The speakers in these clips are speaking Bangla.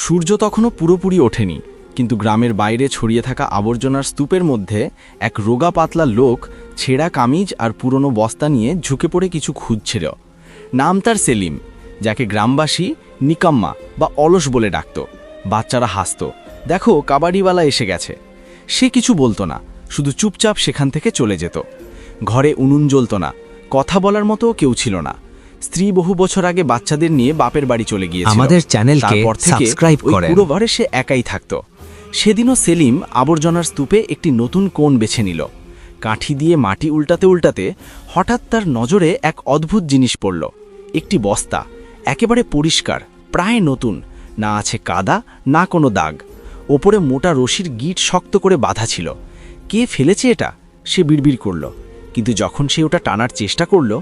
সূর্য তখনও পুরোপুরি ওঠেনি, কিন্তু গ্রামের বাইরে ছড়িয়ে থাকা আবর্জনার স্তূপের মধ্যে এক রোগা পাতলা লোক ছেঁড়া কামিজ আর পুরনো বস্তা নিয়ে ঝুঁকে পড়ে কিছু খুঁজছিল। নাম তার সেলিম, যাকে গ্রামবাসী নিকাম্মা বা অলস বলে ডাকত। বাচ্চারা হাসত, দেখো কাবাডিওয়ালা এসে গেছে। সে কিছু বলতো না, শুধু চুপচাপ সেখান থেকে চলে যেত। ঘরে উনুন জ্বলত না, কথা বলার মতো কেউ ছিল না। স্ত্রী বহু বছর আগে বাচ্চাদের নিয়ে বাপের বাড়ি চলে গিয়েছিল। আমাদের চ্যানেলকে তারপর থেকে সাবস্ক্রাইব ওই করেন। পুরো ঘরে সে একাই থাকত। সেদিনও সেলিম আবর্জনার স্তূপে একটি নতুন কোণ বেছে নিল। কাঠি দিয়ে মাটি উল্টাতে উল্টাতে হঠাৎ তার নজরে এক অদ্ভুত জিনিস পড়ল। একটি বস্তা, একেবারে পরিষ্কার, প্রায় নতুন, না আছে কাদা না কোনো দাগ। ওপরে মোটা রশির গিঁট শক্ত করে বাঁধা ছিল। কে ফেলেছে এটা, সে বিড়বিড় করল। কিন্তু যখন সে ওটা টানার চেষ্টা করল,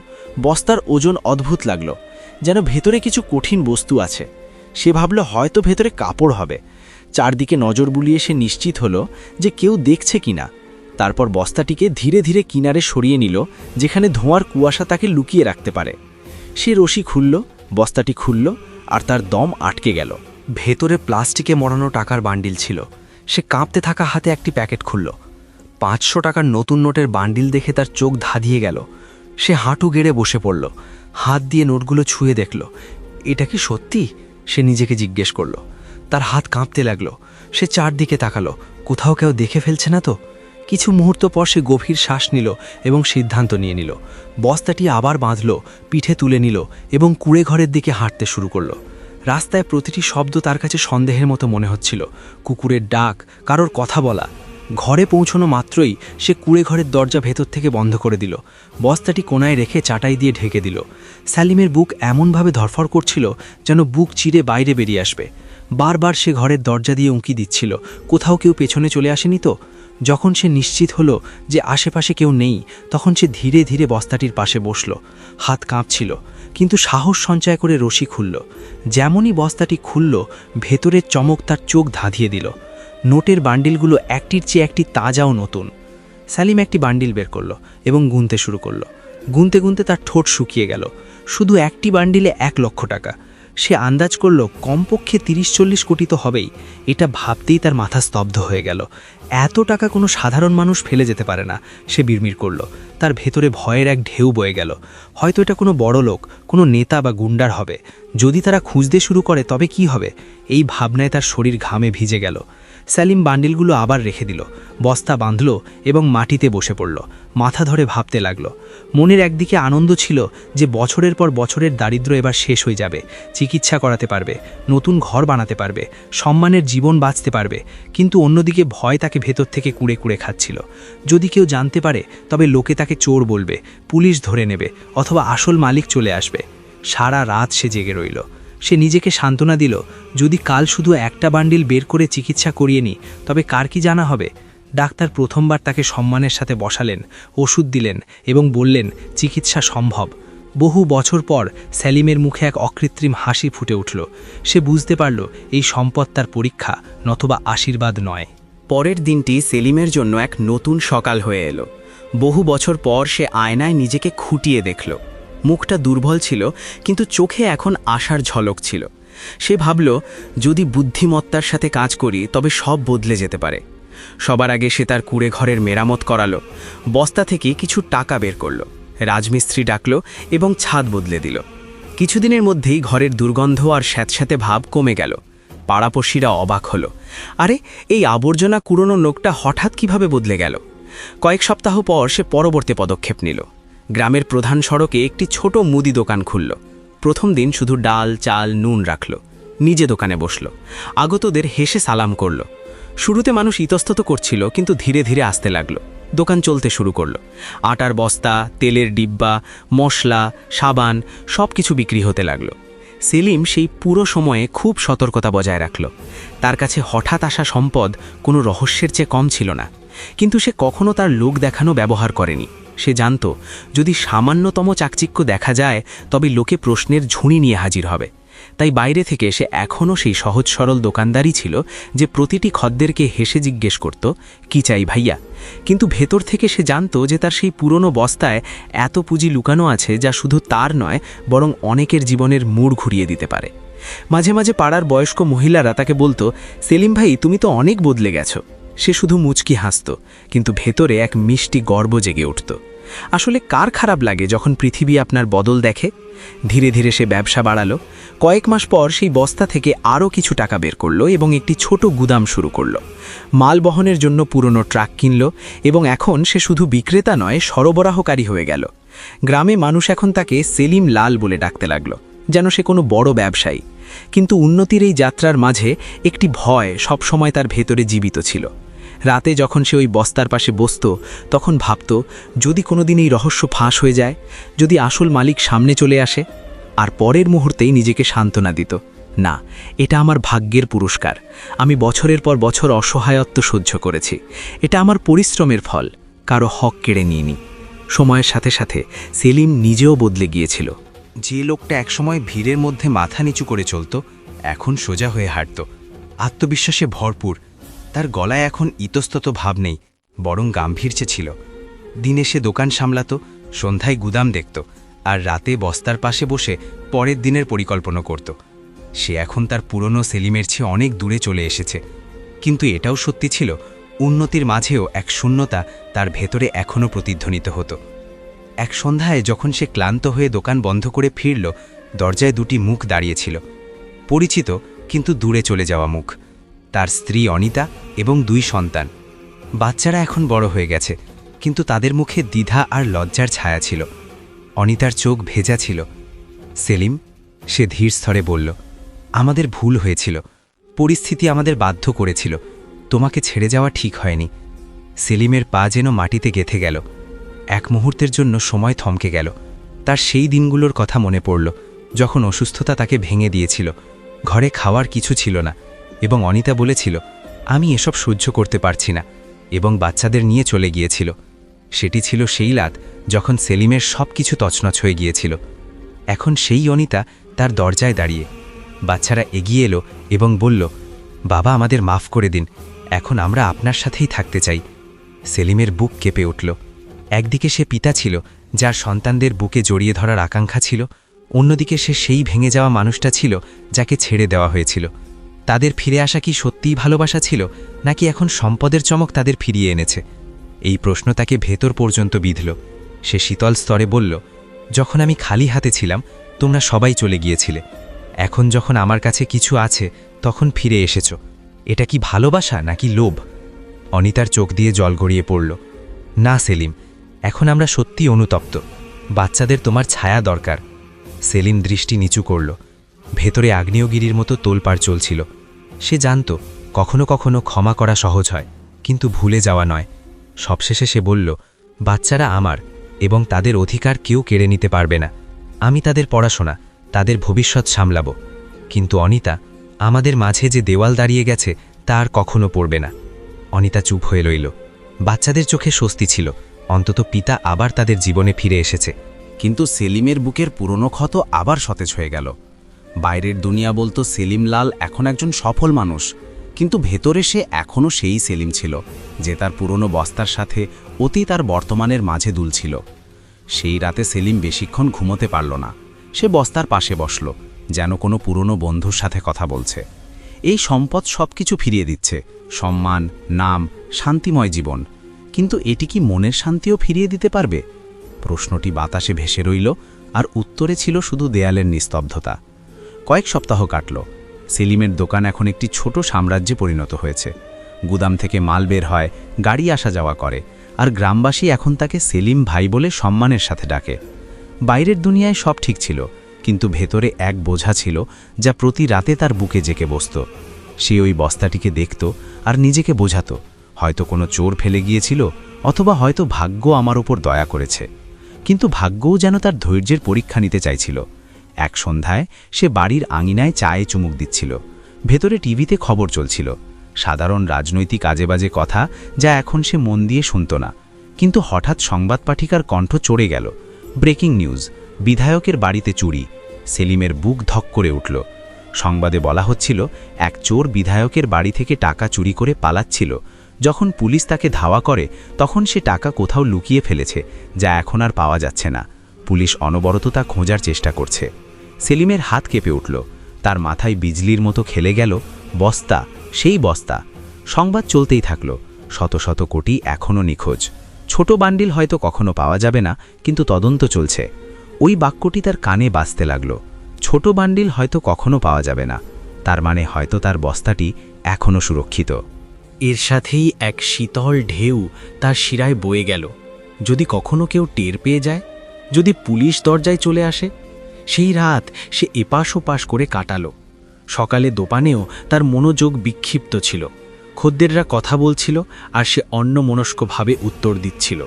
বস্তার ওজন অদ্ভুত লাগল, যেন ভেতরে কিছু কঠিন বস্তু আছে। সে ভাবল হয়তো ভেতরে কাপড় হবে। চারদিকে নজর বুলিয়ে সে নিশ্চিত হলো যে কেউ দেখছে কিনা। তারপর বস্তাটিকে ধীরে ধীরে কিনারে সরিয়ে নিল, যেখানে ধোঁয়ার কুয়াশা তাকে লুকিয়ে রাখতে পারে। সে রশি খুলল, বস্তাটি খুলল, আর তার দম আটকে গেল। ভেতরে প্লাস্টিকে মোড়ানো টাকার বান্ডিল ছিল। সে কাঁপতে থাকা হাতে একটি প্যাকেট খুলল। 500 টাকার নতুন নোটের বান্ডিল দেখে তার চোখ ধাঁধিয়ে গেল। সে হাঁটু গেড়ে বসে পড়ল, হাত দিয়ে নোটগুলো ছুঁয়ে দেখল। এটা কি সত্যি? সে নিজেকে জিজ্ঞেস করল। তার হাত কাঁপতে লাগলো। সে চারদিকে তাকালো, কোথাও কেউ দেখে ফেলছে না তো। কিছু মুহূর্ত পর সে গভীর শ্বাস নিল এবং সিদ্ধান্ত নিয়ে নিল। বস্তাটি আবার বাঁধল, পিঠে তুলে নিল এবং কুঁড়ে ঘরের দিকে হাঁটতে শুরু করল। রাস্তায় প্রতিটি শব্দ তার কাছে সন্দেহের মতো মনে হচ্ছিল। কুকুরের ডাক, কারোর কথা বলা। ঘরে পৌঁছানো মাত্রই সে কুঁড়ে ঘরের দরজা ভেতর থেকে বন্ধ করে দিল। বস্তাটি কোনায় রেখে চাটাই দিয়ে ঢেকে দিল। সেলিমের বুক এমনভাবে ধরফর করছিল যেন বুক চিরে বাইরে বেরিয়ে আসবে। বারবার সে ঘরের দরজা দিয়ে উঁকি দিচ্ছিল, কোথাও কেউ পেছনে চলে আসেনি তো। যখন সে নিশ্চিত হলো যে আশেপাশে কেউ নেই, তখন সে ধীরে ধীরে বস্তাটির পাশে বসল। হাত কাঁপছিল, কিন্তু সাহস সঞ্চয় করে রশি খুলল। যেমনই বস্তাটি খুলল, ভেতরের চমক তার চোখ ধাঁধিয়ে দিল। নোটের বান্ডিলগুলো একটির চেয়ে একটি তাজা ও নতুন। সেলিম একটি বান্ডিল বের করল এবং গুনতে শুরু করল। গুনতে গুনতে তার ঠোঁট শুকিয়ে গেল। শুধু একটি বান্ডিলে 1 লক্ষ টাকা। সে আন্দাজ করল কমপক্ষে 30-40 কোটি তো হবেই। এটা ভাবতেই তার মাথা স্তব্ধ হয়ে গেল। এত টাকা কোনো সাধারণ মানুষ ফেলে যেতে পারে না, সে বিড়বিড় করল। তার ভেতরে ভয়ের এক ঢেউ বয়ে গেল। হয়তো এটা কোনো বড় লোক, কোনো নেতা বা গুন্ডার হবে। যদি তারা খুঁজতে শুরু করে তবে কি হবে? এই ভাবনায় তার শরীর ঘামে ভিজে গেল। সেলিম বান্ডিলগুলো আবার রেখে দিল, বস্তা বাঁধল এবং মাটিতে বসে পড়ল। মাথা ধরে ভাবতে লাগল। মনের একদিকে আনন্দ ছিল যে বছরের পর বছরের দারিদ্র্য এবার শেষ হয়ে যাবে, চিকিৎসা করাতে পারবে, নতুন ঘর বানাতে পারবে, সম্মানের জীবন বাঁচতে পারবে। কিন্তু অন্যদিকে ভয় তাকে ভেতর থেকে কুঁড়ে কুঁড়ে খাচ্ছিল। যদি কেউ জানতে পারে তবে লোকে তাকে চোর বলবে, পুলিশ ধরে নেবে, অথবা আসল মালিক চলে আসবে। সারা রাত সে জেগে রইল। সে নিজেকে সান্ত্বনা দিল, যদি কাল শুধু একটা বান্ডিল বের করে চিকিৎসা করিয়ে নি, তবে কার কি জানা হবে। ডাক্তার প্রথমবার তাকে সম্মানের সাথে বসালেন, ওষুধ দিলেন এবং বললেন চিকিৎসা সম্ভব। বহু বছর পর সেলিমের মুখে এক অকৃত্রিম হাসি ফুটে উঠল। সে বুঝতে পারল এই সম্পদ তার পরীক্ষা, নতুবা আশীর্বাদ নয়। পরের দিনটি সেলিমের জন্য এক নতুন সকাল হয়ে এলো। বহু বছর পর সে আয়নায় নিজেকে খুঁটিয়ে দেখল। মুখটা দুর্বল ছিল, কিন্তু চোখে এখন আশার ঝলক ছিল। সে ভাবল, যদি বুদ্ধিমত্তার সাথে কাজ করি তবে সব বদলে যেতে পারে। সবার আগে সে তার কুঁড়ে ঘরের মেরামত করালো। বস্তা থেকে কিছু টাকা বের করল, রাজমিস্ত্রি ডাকল এবং ছাদ বদলে দিল। কিছুদিনের মধ্যেই ঘরের দুর্গন্ধ আর স্যাঁতস্যাঁতে ভাব কমে গেল। পাড়াপড়শিরা অবাক হলো, আরে এই আবর্জনা কুড়োনো লোকটা হঠাৎ কিভাবে বদলে গেল। কয়েক সপ্তাহ পর সে পরবর্তী পদক্ষেপ নিল। গ্রামের প্রধান সড়কে একটি ছোট মুদি দোকান খুলল। প্রথম দিন শুধু ডাল, চাল, নুন রাখল। নিজে দোকানে বসল। আগতদের হেসে সালাম করল। শুরুতে মানুষ ইতস্তত করছিল, কিন্তু ধীরে ধীরে আসতে লাগলো। দোকান চলতে শুরু করল। আটার বস্তা, তেলের ডিব্বা, মশলা, সাবান সব কিছু বিক্রি হতে লাগলো। সেলিম সেই পুরো সময়ে খুব সতর্কতা বজায় রাখল। তার কাছে হঠাৎ আসা সম্পদ কোনো রহস্যের চেয়ে কম ছিল না, কিন্তু সে কখনো তার লোক দেখানো ব্যবহার করেনি। সে জানত, যদি সামান্যতম চাকচিক্য দেখা যায় তবে লোকে প্রশ্নের ঝুড়ি নিয়ে হাজির হবে। তাই বাইরে থেকে সে এখনও সেই সহজ সরল দোকানদারই ছিল, যে প্রতিটি খদ্দেরকে হেসে জিজ্ঞেস করত, কি চাই ভাইয়া। কিন্তু ভেতর থেকে সে জানত যে তার সেই পুরনো বস্তায় এত পুঁজি লুকানো আছে যা শুধু তার নয়, বরং অনেকের জীবনের মোড় ঘুরিয়ে দিতে পারে। মাঝে মাঝে পাড়ার বয়স্ক মহিলারা তাকে বলতো, সেলিম ভাই তুমি তো অনেক বদলে গেছো। সে শুধু মুচকি হাসত, কিন্তু ভেতরে এক মিষ্টি গর্ব জেগে উঠত। আসলে কার খারাপ লাগে যখন পৃথিবী আপনার বদল দেখে? ধীরে ধীরে সে ব্যবসা বাড়ালো। কয়েক মাস পর সেই বস্তা থেকে আরও কিছু টাকা বের করলো এবং একটি ছোট গুদাম শুরু করলো। মাল বহনের জন্য পুরনো ট্রাক কিনল এবং এখন সে শুধু বিক্রেতা নয়, সরবরাহকারী হয়ে গেল। গ্রামে মানুষ এখন তাকে সেলিম লাল বলে ডাকতে লাগলো, যেন সে কোনো বড় ব্যবসায়ী। কিন্তু উন্নতির এই যাত্রার মাঝে একটি ভয় সবসময় তার ভেতরে জীবিত ছিল। রাতে যখন সে ওই বস্তার পাশে বসত, তখন ভাবত, যদি কোনোদিন এই রহস্য ফাঁস হয়ে যায়, যদি আসল মালিক সামনে চলে আসে। আর পরের মুহূর্তেই নিজেকে সান্ত্বনা দিত, না, এটা আমার ভাগ্যের পুরস্কার। আমি বছরের পর বছর অসহায়ত্ব সহ্য করেছি। এটা আমার পরিশ্রমের ফল, কারো হক কেড়ে নিইনি। সময়ের সাথে সাথে সেলিম নিজেও বদলে গিয়েছিল। যে লোকটা একসময় ভিড়ের মধ্যে মাথা নিচু করে চলত, এখন সোজা হয়ে হাঁটত, আত্মবিশ্বাসে ভরপুর। তার গলায় এখন ইতস্তত ভাব নেই, বরং গাম্ভীর্য ছিল। দিনে সে দোকান সামলাত, সন্ধ্যায় গুদাম দেখত, আর রাতে বস্তার পাশে বসে পরের দিনের পরিকল্পনা করত। সে এখন তার পুরনো সেলিমের চেয়ে অনেক দূরে চলে এসেছে। কিন্তু এটাও সত্যি ছিল, উন্নতির মাঝেও এক শূন্যতা তার ভেতরে এখনও প্রতিধ্বনিত হতো। এক সন্ধ্যায় যখন সে ক্লান্ত হয়ে দোকান বন্ধ করে ফিরল, দরজায় দুটি মুখ দাঁড়িয়েছিল, পরিচিত কিন্তু দূরে চলে যাওয়া মুখ। তার স্ত্রী অনিতা এবং 2 সন্তান। বাচ্চারা এখন বড় হয়ে গেছে, কিন্তু তাদের মুখে দ্বিধা আর লজ্জার ছায়া ছিল। অনিতার চোখ ভেজা ছিল। সেলিম, সে ধীর স্থরে বলল, আমাদের ভুল হয়েছিল, পরিস্থিতি আমাদের বাধ্য করেছিল, তোমাকে ছেড়ে যাওয়া ঠিক হয়নি। সেলিমের পা যেন মাটিতে গেঁথে গেল। এক মুহূর্তের জন্য সময় থমকে গেল। তার সেই দিনগুলোর কথা মনে পড়ল, যখন অসুস্থতা তাকে ভেঙে দিয়েছিল। ঘরে খাওয়ার কিছু ছিল না, এবং অনিতা বলেছিল, আমি এসব সহ্য করতে পারছি না, এবং বাচ্চাদের নিয়ে চলে গিয়েছিল। সেটি ছিল সেই রাত যখন সেলিমের সব কিছু তছনছ হয়ে গিয়েছিল। এখন সেই অনিতা তার দরজায় দাঁড়িয়ে। বাচ্চারা এগিয়ে এলো এবং বলল, বাবা আমাদের মাফ করে দিন, এখন আমরা আপনার সাথেই থাকতে চাই। সেলিমের বুক কেঁপে উঠল। একদিকে সে পিতা ছিল, যার সন্তানদের বুকে জড়িয়ে ধরার আকাঙ্ক্ষা ছিল, অন্যদিকে সে সেই ভেঙে যাওয়া মানুষটা ছিল যাকে ছেড়ে দেওয়া হয়েছিল। তাদের ফিরে আসা কি সত্যিই ভালোবাসা ছিল, নাকি এখন সম্পদের চমক তাদের ফিরিয়ে এনেছে? এই প্রশ্ন তাকে ভেতর পর্যন্ত বিঁধল। সে শীতল স্তরে বলল, যখন আমি খালি হাতে ছিলাম, তোমরা সবাই চলে গিয়েছিলে। এখন যখন আমার কাছে কিছু আছে, তখন ফিরে এসেছ। এটা কি ভালোবাসা নাকি লোভ? অনিতার চোখ দিয়ে জল গড়িয়ে পড়ল। না সেলিম, এখন আমরা সত্যিই অনুতপ্ত। বাচ্চাদের তোমার ছায়া দরকার। সেলিম দৃষ্টি নিচু করল। ভেতরে আগ্নেয়গিরির মতো তোলপাড় চলছিল। সে জানত, কখনো কখনো ক্ষমা করা সহজ হয়, কিন্তু ভুলে যাওয়া নয়। সবশেষে সে বলল, বাচ্চারা আমার, এবং তাদের অধিকার কেউ কেড়ে নিতে পারবে না। আমি তাদের পড়াশোনা, তাদের ভবিষ্যৎ সামলাব। কিন্তু অনিতা, আমাদের মাঝে যে দেওয়াল দাঁড়িয়ে গেছে তা আর কখনো পড়বে না। অনিতা চুপ হয়ে রইল। বাচ্চাদের চোখে স্বস্তি ছিল, অন্তত পিতা আবার তাদের জীবনে ফিরে এসেছে। কিন্তু সেলিমের বুকের পুরনো ক্ষত আবার সতেজ হয়ে গেল। বাইরের দুনিয়া বলতো সেলিম লাল এখন একজন সফল মানুষ, কিন্তু ভেতরে সে এখনও সেই সেলিম ছিল, যে তার পুরনো বস্তার সাথে অতীত আর বর্তমানের মাঝে দুলছিল। সেই রাতে সেলিম বেশিক্ষণ ঘুমোতে পারল না। সে বস্তার পাশে বসল, যেন কোনো পুরনো বন্ধুর সাথে কথা বলছে। এই সম্পদ সব কিছু ফিরিয়ে দিচ্ছে, সম্মান, নাম, শান্তিময় জীবন, কিন্তু এটি কি মনের শান্তিও ফিরিয়ে দিতে পারবে? প্রশ্নটি বাতাসে ভেসে রইল, আর উত্তরে ছিল শুধু দেয়ালের নিস্তব্ধতা। কয়েক সপ্তাহ কাটল। সেলিমের দোকান এখন একটি ছোট সাম্রাজ্যে পরিণত হয়েছে। গুদাম থেকে মাল বের হয়, গাড়ি আসা যাওয়া করে, আর গ্রামবাসী এখন তাকে সেলিম ভাই বলে সম্মানের সাথে ডাকে। বাইরের দুনিয়ায় সব ঠিক ছিল, কিন্তু ভেতরে এক বোঝা ছিল যা প্রতি রাতে তার বুকে জেকে বসত। সে ওই বস্তাটিকে দেখত আর নিজেকে বোঝাতো, হয়তো কোনো চোর ফেলে গিয়েছিল, অথবা হয়তো ভাগ্য আমার ওপর দয়া করেছে। কিন্তু ভাগ্যও যেন তার ধৈর্যের পরীক্ষা নিতে চাইছিল। এক সন্ধ্যায় সে বাড়ির আঙিনায় চায়ে চুমুক দিচ্ছিল। ভেতরে টিভিতে খবর চলছিল, সাধারণ রাজনৈতিক আজেবাজে কথা, যা এখন সে মন দিয়ে শুনত না। কিন্তু হঠাৎ সংবাদ পাঠিকার কণ্ঠ চড়ে গেল, ব্রেকিং নিউজ, বিধায়কের বাড়িতে চুরি। সেলিমের বুক ধক করে উঠল। সংবাদে বলা হচ্ছিল, এক চোর বিধায়কের বাড়ি থেকে টাকা চুরি করে পালাচ্ছিল। যখন পুলিশ তাকে ধাওয়া করে, তখন সে টাকা কোথাও লুকিয়ে ফেলেছে, যা এখন আর পাওয়া যাচ্ছে না। পুলিশ অনবরত তা খোঁজার চেষ্টা করছে। সেলিমের হাত কেঁপে উঠল। তার মাথায় বিজলির মতো খেলে গেল, বস্তা, সেই বস্তা। সংবাদ চলতেই থাকল, শত শত কোটি এখনও নিখোঁজ। ছোট বান্ডিল হয়তো কখনো পাওয়া যাবে না, কিন্তু তদন্ত চলছে। ওই বাক্যটি তার কানে বাজতে লাগল, ছোট বান্ডিল হয়তো কখনো পাওয়া যাবে না, তার মানে হয়তো তার বস্তাটি এখনও সুরক্ষিত। এর সাথেই এক শীতল ঢেউ তার শিরায় বয়ে গেল। যদি কখনো কেউ টের পেয়ে যায়, যদি পুলিশ দরজায় চলে আসে। সেই রাত সে এপাশ ওপাশ করে কাটালো। সকালে দোকানেও তার মনোযোগ বিক্ষিপ্ত ছিল। খদ্দেররা কথা বলছিল আর সে অন্যমনস্কভাবে উত্তর দিচ্ছিল।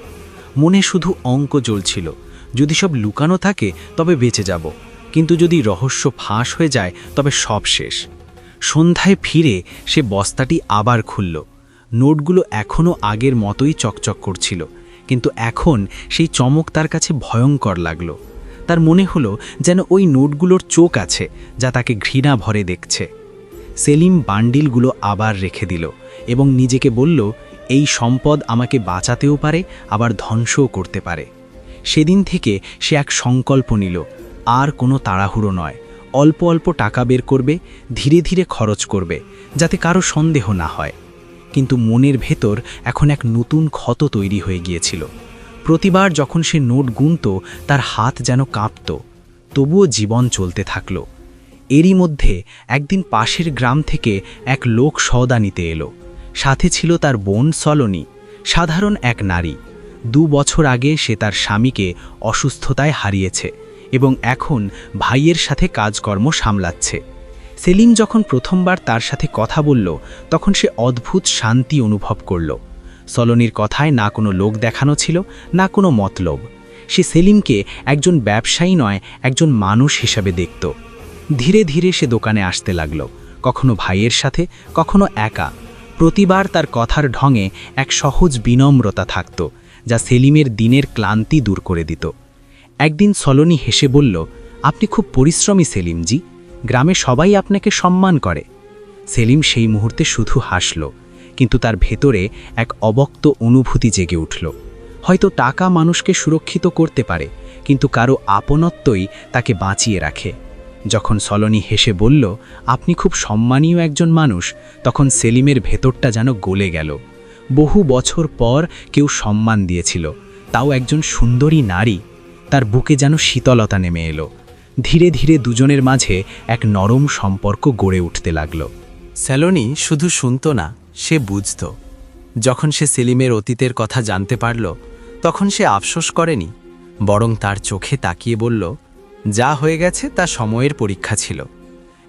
মনে শুধু অঙ্ক জ্বলছিল, যদি সব লুকানো থাকে তবে বেঁচে যাব, কিন্তু যদি রহস্য ফাঁস হয়ে যায় তবে সব শেষ। সন্ধ্যায় ফিরে সে বস্তাটি আবার খুলল। নোটগুলো এখনও আগের মতোই চকচক করছিল, কিন্তু এখন সেই চমক তার কাছে ভয়ঙ্কর লাগল। তার মনে হলো যেন ওই নোটগুলোর চোখ আছে, যা তাকে ঘৃণা ভরে দেখছে। সেলিম বান্ডিলগুলো আবার রেখে দিল এবং নিজেকে বলল, এই সম্পদ আমাকে বাঁচাতেও পারে, আবার ধ্বংসও করতে পারে। সেদিন থেকে সে এক সংকল্প নিল, আর কোনো তাড়াহুড়ো নয়, অল্প অল্প টাকা বের করবে, ধীরে ধীরে খরচ করবে, যাতে কারো সন্দেহ না হয়। কিন্তু মনের ভেতর এখন এক নতুন ক্ষত তৈরি হয়ে গিয়েছিল। প্রতিবার যখন সে নোট গুনত, তার হাত যেন কাঁপত। তবুও জীবন চলতে থাকল। এরই মধ্যে একদিন পাশের গ্রাম থেকে এক লোক সওদা নিতে এলো। সাথে ছিল তার বোন সলোনি, সাধারণ এক নারী। 2 বছর আগে সে তার স্বামীকে অসুস্থতায় হারিয়েছে এবং এখন ভাইয়ের সাথে কাজকর্ম সামলাচ্ছে। সেলিম যখন প্রথমবার তার সাথে কথা বলল, তখন সে অদ্ভুত শান্তি অনুভব করল। সলোনির কথায় না কোনো লোক দেখানো ছিল, না কোনো মতলব। সে সেলিমকে একজন ব্যবসায়ী নয়, একজন মানুষ হিসাবে দেখত। ধীরে ধীরে সে দোকানে আসতে লাগল, কখনো ভাইয়ের সাথে, কখনো একা। প্রতিবার তার কথার ঢঙে এক সহজ বিনম্রতা থাকত, যা সেলিমের দিনের ক্লান্তি দূর করে দিত। একদিন সলোনি হেসে বলল, আপনি খুব পরিশ্রমী সেলিমজি, গ্রামে সবাই আপনাকে সম্মান করে। সেলিম সেই মুহূর্তে শুধু হাসল, কিন্তু তার ভেতরে এক অবক্ত অনুভূতি জেগে উঠল। হয়তো টাকা মানুষকে সুরক্ষিত করতে পারে, কিন্তু কারো আপনত্বই তাকে বাঁচিয়ে রাখে। যখন সলোনি হেসে বলল, আপনি খুব সম্মানীয় একজন মানুষ, তখন সেলিমের ভেতরটা যেন গলে গেল। বহু বছর পর কেউ সম্মান দিয়েছিল, তাও একজন সুন্দরী নারী। তার বুকে যেন শীতলতা নেমে এলো। ধীরে ধীরে দুজনের মাঝে এক নরম সম্পর্ক গড়ে উঠতে লাগল। স্যালোনি শুধু শুনত না, সে বুঝত। যখন সে সেলিমের অতীতের কথা জানতে পারল, তখন সে আফসোস করেনি, বরং তার চোখে তাকিয়ে বলল, যা হয়ে গেছে তা সময়ের পরীক্ষা ছিল।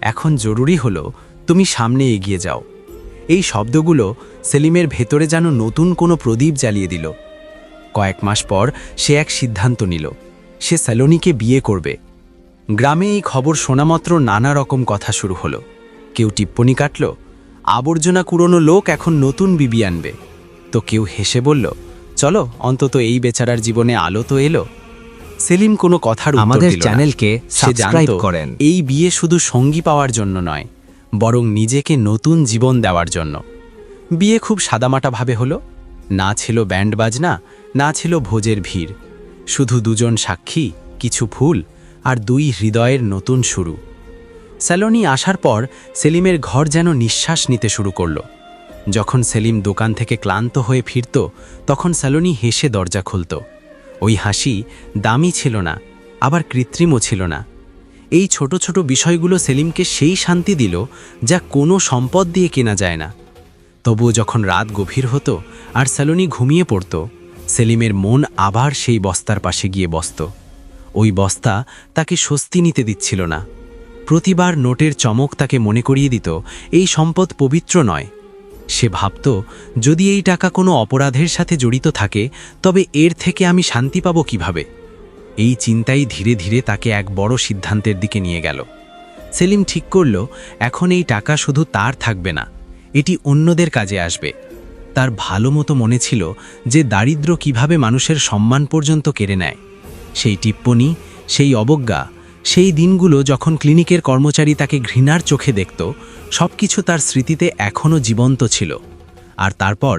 এখন জরুরি হলো তুমি সামনে এগিয়ে যাও। এই শব্দগুলো সেলিমের ভেতরে যেন নতুন কোনো প্রদীপ জ্বালিয়ে দিল। কয়েক মাস পর সে এক সিদ্ধান্ত নিল, সে স্যালোনিকে বিয়ে করবে। গ্রামে এই খবর শোনামাত্র নানা রকম কথা শুরু হলো। কেউ টিপ্পনি কাটল, আবর্জনা কুড়োনো লোক এখন নতুন বিবি আনবে। তো কেউ হেসে বলল, চলো অন্তত এই বেচারার জীবনে আলো তো এলো। সেলিম কোনো কথার উত্তর আমাদের দিল না। চ্যানেলকে সে সাবস্ক্রাইব জানত করেন। এই বিয়ে শুধু সঙ্গী পাওয়ার জন্য নয়, বরং নিজেকে নতুন জীবন দেওয়ার জন্য। বিয়ে খুব সাদামাটাভাবে হলো। না ছিল ব্যান্ড বাজনা, না ছিল ভোজের ভিড়, শুধু দুজন সাক্ষী, কিছু ফুল আর 2 হৃদয়ের নতুন শুরু। স্যালোনি আসার পর সেলিমের ঘর যেন নিঃশ্বাস নিতে শুরু করল। যখন সেলিম দোকান থেকে ক্লান্ত হয়ে ফিরত, তখন স্যালোনি হেসে দরজা খুলত। ওই হাসি দামি ছিল না, আবার কৃত্রিমও ছিল না। এই ছোট ছোট বিষয়গুলো সেলিমকে সেই শান্তি দিল, যা কোনো সম্পদ দিয়ে কেনা যায় না। তবুও যখন রাত গভীর হতো আর স্যালোনি ঘুমিয়ে পড়ত, সেলিমের মন আবার সেই বস্তার পাশে গিয়ে বসত। ওই বস্তা তাকে স্বস্তি নিতে দিচ্ছিল না। প্রতিবার নোটের চমক তাকে মনে করিয়ে দিত এই সম্পদ পবিত্র নয়। সে ভাবত, যদি এই টাকা কোনো অপরাধের সাথে জড়িত থাকে, তবে এর থেকে আমি শান্তি পাব কিভাবে? এই চিন্তাই ধীরে ধীরে তাকে এক বড় সিদ্ধান্তের দিকে নিয়ে গেল। সেলিম ঠিক করল, এখন এই টাকা শুধু তার থাকবে না, এটি অন্যদের কাজে আসবে। তার ভালো মতো মনে ছিল যে দারিদ্র্য কিভাবে মানুষের সম্মান পর্যন্ত কেড়ে নেয়। সেই টিপ্পনি, সেই অবজ্ঞা, সেই দিনগুলো যখন ক্লিনিকের কর্মচারী তাকে ঘৃণার চোখে দেখত, সবকিছু তার স্মৃতিতে এখনও জীবন্ত ছিল। আর তারপর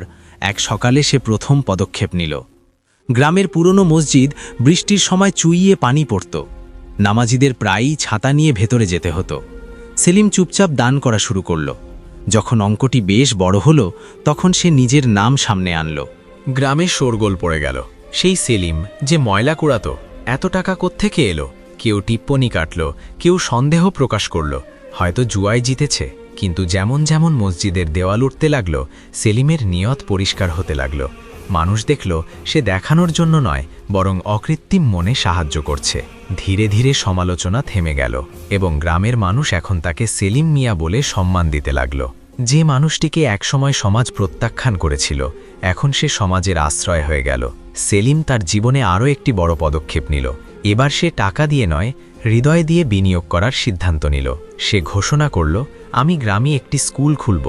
এক সকালে সে প্রথম পদক্ষেপ নিল। গ্রামের পুরনো মসজিদ বৃষ্টির সময় চুইয়ে পানি পড়ত। নামাজিদের প্রায়ই ছাতা নিয়ে ভেতরে যেতে হতো। সেলিম চুপচাপ দান করা শুরু করল। যখন অঙ্কটি বেশ বড় হলো তখন সে নিজের নাম সামনে আনল। গ্রামে শোরগোল পড়ে গেল। সেই সেলিম যে ময়লা কুড়াতো, এত টাকা কোত্থেকে এলো? কেউ টিপ্পনি কাটল, কেউ সন্দেহ প্রকাশ করল, হয়তো জুয়ায় জিতেছে। কিন্তু যেমন যেমন মসজিদের দেওয়াল উঠতে লাগল, সেলিমের নিয়ত পরিষ্কার হতে লাগল। মানুষ দেখল সে দেখানোর জন্য নয়, বরং অকৃত্রিম মনে সাহায্য করছে। ধীরে ধীরে সমালোচনা থেমে গেল এবং গ্রামের মানুষ এখন তাকে সেলিম মিয়া বলে সম্মান দিতে লাগল। যে মানুষটিকে একসময় সমাজ প্রত্যাখ্যান করেছিল, এখন সে সমাজের আশ্রয় হয়ে গেল। সেলিম তার জীবনে আরও একটি বড় পদক্ষেপ নিল। এবার সে টাকা দিয়ে নয়, হৃদয় দিয়ে বিনিয়োগ করার সিদ্ধান্ত নিল। সে ঘোষণা করল, আমি গ্রামে একটি স্কুল খুলব,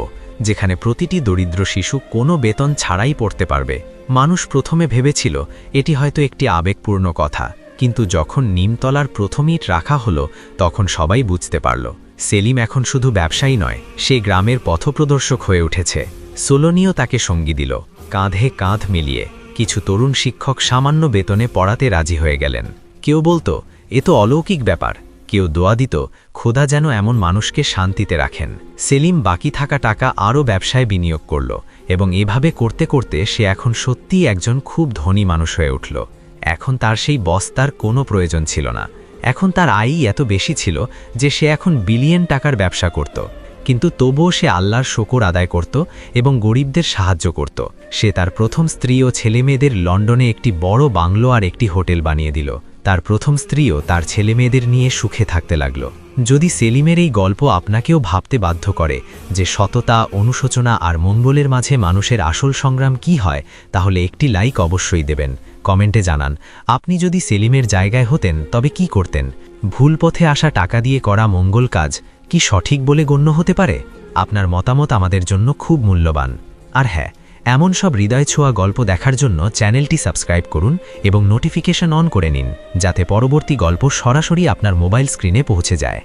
যেখানে প্রতিটি দরিদ্র শিশু কোনো বেতন ছাড়াই পড়তে পারবে। মানুষ প্রথমে ভেবেছিল এটি হয়তো একটি আবেগপূর্ণ কথা, কিন্তু যখন নিমতলার প্রথম ইট রাখা হলো তখন সবাই বুঝতে পারল সেলিম এখন শুধু ব্যবসায়ী নয়, সে গ্রামের পথপ্রদর্শক হয়ে উঠেছে। সোলোনিও তাকে সঙ্গী দিল। কাঁধে কাঁধ মিলিয়ে কিছু তরুণ শিক্ষক সামান্য বেতনে পড়াতে রাজি হয়ে গেলেন। কেউ বলতো এ তো অলৌকিক ব্যাপার, কেউ দোয়া দিত খোদা যেন এমন মানুষকে শান্তিতে রাখেন। সেলিম বাকি থাকা টাকা আরও ব্যবসায় বিনিয়োগ করল এবং এভাবে করতে করতে সে এখন সত্যিই একজন খুব ধনী মানুষ হয়ে উঠল। এখন তার সেই বস্তার কোনো প্রয়োজন ছিল না। এখন তার আয়ই এত বেশি ছিল যে সে এখন বিলিয়ন টাকার ব্যবসা করত। কিন্তু তবুও সে আল্লাহর শকর আদায় করত এবং গরিবদের সাহায্য করত। সে তার প্রথম স্ত্রী ও ছেলেমেয়েদের লন্ডনে একটি বড় বাংলো আর একটি হোটেল বানিয়ে দিল। তার প্রথম স্ত্রীও তার ছেলেমেয়েদের নিয়ে সুখে থাকতে লাগল। যদি সেলিমের এই গল্প আপনাকেও ভাবতে বাধ্য করে যে সততা, অনুশোচনা আর মঙ্গলের মাঝে মানুষের আসল সংগ্রাম কি হয়, তাহলে একটি লাইক অবশ্যই দেবেন। কমেন্টে জানান আপনি যদি সেলিমের জায়গায় হতেন তবে কি করতেন। ভুল পথে আসা টাকা দিয়ে করা মঙ্গল কাজ কি সঠিক বলে গণ্য হতে পারে? আপনার মতামত আমাদের জন্য খুব মূল্যবান। আর হ্যাঁ, এমন সব হৃদয় ছোঁয়া গল্প দেখার জন্য চ্যানেলটি সাবস্ক্রাইব করুন এবং নোটিফিকেশন অন করে নিন, যাতে পরবর্তী গল্প সরাসরি আপনার মোবাইল স্ক্রিনে পৌঁছে যায়।